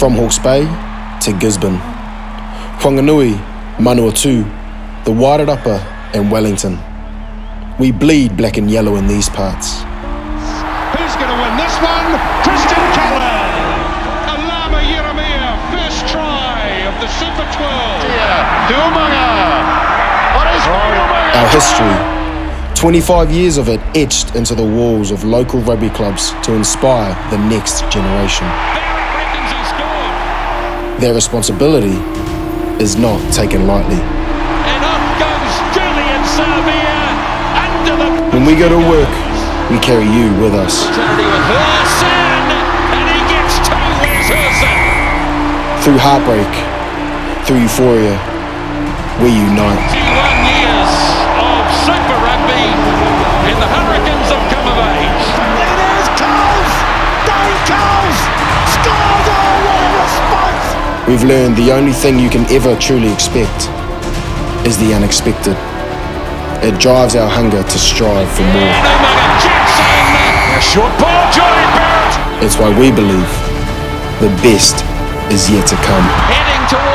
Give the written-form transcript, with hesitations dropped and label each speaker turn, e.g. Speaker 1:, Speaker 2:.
Speaker 1: From Hawke's Bay to Gisborne, Whanganui, Manawatu, the Wairarapa and Wellington. We bleed black and yellow in these parts.
Speaker 2: Who's going to win this one? Christian Cullen! Alama Yeremia, first try of the Super 12.
Speaker 1: Our history, 25 years of it etched into the walls of local rugby clubs to inspire the next generation.
Speaker 2: Barrett reckons he scored.
Speaker 1: Their responsibility is not taken lightly.
Speaker 2: And off goes Julian Savia under the...
Speaker 1: When we go to work, we carry you with us.
Speaker 2: Opportunity with Hurson, and he gets two. Where's Hurson?
Speaker 1: Through heartbreak, through euphoria, we unite.
Speaker 2: 21 years of Super Rugby in the Hurricanes have come of age.
Speaker 3: There's Coles! Dave Coles! Scores! Oh, what a response!
Speaker 1: We've learned the only thing you can ever truly expect is the unexpected. It drives our hunger to strive for more.
Speaker 2: Jackson! A short ball, Johnny Barrett!
Speaker 1: It's why we believe the best is yet to come.
Speaker 2: Heading towards